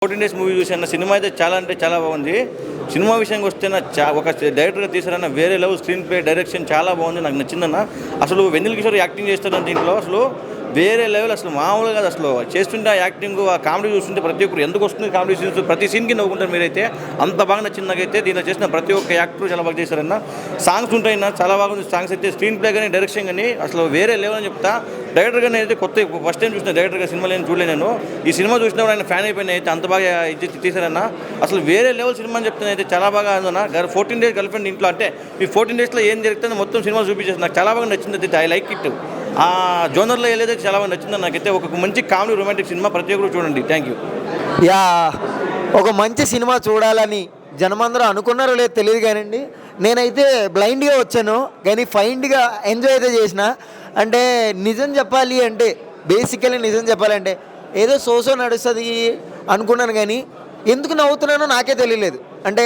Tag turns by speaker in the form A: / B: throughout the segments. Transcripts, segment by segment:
A: 14 days movie చూసాను. Cinema అయితే చాలా అంటే చాలా బాగుంది. సినిమా విషయానికి వస్తే ఒక డైరెక్టర్గా తీసారన్న వేరే లెవెల్ స్క్రీన్ ప్లే డైరెక్షన్ చాలా బాగుంది, నాకు నచ్చిందన్న. అసలు వెన్నెల కిషోర్ యాక్టింగ్ చేస్తారన్న దీంట్లో అసలు వేరే లెవెల్, అసలు మామూలుగా కాదు. అసలు చేస్తుంటే ఆ యాక్టింగ్, ఆ కామెడీ చూస్తుంటే ప్రతి ఒక్కరు ఎందుకు వస్తుంది కామెడీ సీన్స్, ప్రతి సీన్కి నవ్వుకుంటారు మీరైతే. అంత బాగా నచ్చింది నాకైతే. దీంట్లో చేసిన ప్రతి ఒక్క యాక్టర్ చాలా బాగా చేశారన్న. సాంగ్స్ ఉంటాయన్న, చాలా బాగుంది సాంగ్స్ అయితే. స్క్రీన్ ప్లే కానీ డైరెక్షన్ కానీ అసలు వేరే లెవెల్ అని చెప్తా. డైరెక్టర్ గారిని అయితే కొత్త ఫస్ట్ టైం చూసిన డైరెక్టర్ గారి సినిమా చూడలేదు నేను. ఈ సినిమా చూసినప్పుడు ఆయన ఫ్యాన్ అయిపోయినా అయితే, అంత బాగా తీశారన్న. అసలు వేరే లెవెల్ సినిమా అని చెప్తాను అయితే. చాలా బాగా ఉందన్న. 14 డేస్ గర్ల్ ఫ్రెండ్ ఇంట్లో అంటే ఈ 14 డేస్లో ఏం జరుగుతుందో మొత్తం సినిమా చూపించేసి నాకు చాలా బాగా నచ్చింది అయితే. I like it. ఆ జోనర్లో వెళ్ళేది చాలా బాగా నచ్చిందని నాకైతే. ఒక మంచి కామెడీ రొమాంటిక్ సినిమా, ప్రతి ఒక్కరు చూడండి. Thank you.
B: యా, ఒక మంచి సినిమా చూడాలని జనమందరూ అనుకున్నారో లేదో తెలియదు కానండి, నేనైతే బ్లైండ్గా వచ్చాను కానీ ఫైండ్గా ఎంజాయ్ అయితే చేసిన. అంటే నిజం చెప్పాలి అంటే, బేసికలీ నిజం చెప్పాలంటే ఏదో సోసో నడుస్తుంది అనుకున్నాను కానీ ఎందుకు నవ్వుతున్నానో నాకే తెలియలేదు. అంటే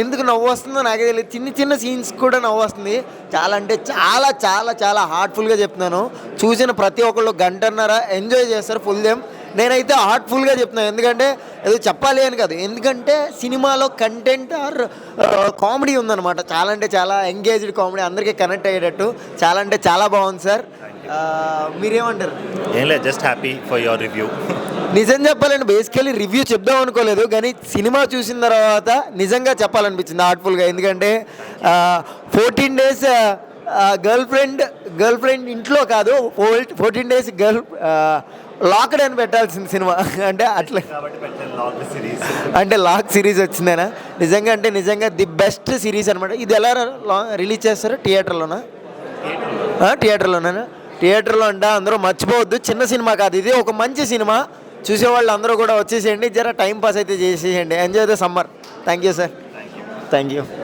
B: ఎందుకు నవ్వు వస్తుందో నాకే తెలియదు. చిన్న చిన్న సీన్స్ కూడా నవ్వు వస్తుంది. చాలా అంటే చాలా చాలా చాలా హార్ట్ఫుల్గా చెప్తున్నాను. చూసిన ప్రతి ఒక్కళ్ళు గంటన్నర ఎంజాయ్ చేస్తారు ఫుల్ గేమ్. నేనైతే హార్ట్ఫుల్గా చెప్తున్నాను, ఎందుకంటే ఏదో చెప్పాలి అని కాదు, ఎందుకంటే సినిమాలో కంటెంట్ ఆర్ కామెడీ ఉందన్నమాట. చాలా అంటే చాలా ఎంగేజ్డ్ కామెడీ, అందరికీ కనెక్ట్ అయ్యేటట్టు చాలా అంటే చాలా బాగుంది సార్. మీరేమంటారు?
C: ఏం లేదు, just happy for your review.
B: నిజం చెప్పాలంటే బేసికలీ రివ్యూ చెప్దాం అనుకోలేదు, కానీ సినిమా చూసిన తర్వాత నిజంగా చెప్పాలనిపించింది హార్ట్ఫుల్గా. ఎందుకంటే 14 డేస్ గర్ల్ ఫ్రెండ్ ఇంట్లో కాదు, 14 డేస్ లాక్డ్ అని పెట్టాల్సింది సినిమా. అంటే అట్లా అంటే లాక్ సిరీస్ వచ్చిందేనా? నిజంగా అంటే నిజంగా ది బెస్ట్ సిరీస్ అనమాట. ఇది ఎలా రిలీజ్ చేస్తారు? థియేటర్లోనా? థియేటర్లో అంటే అందరూ మర్చిపోవద్దు. చిన్న సినిమా కాదు ఇది, ఒక మంచి సినిమా. చూసేవాళ్ళు అందరూ కూడా వచ్చేసేయండి, జర టైం పాస్ అయితే చేసేయండి. Enjoy the summer. Thank you sir. Thank you.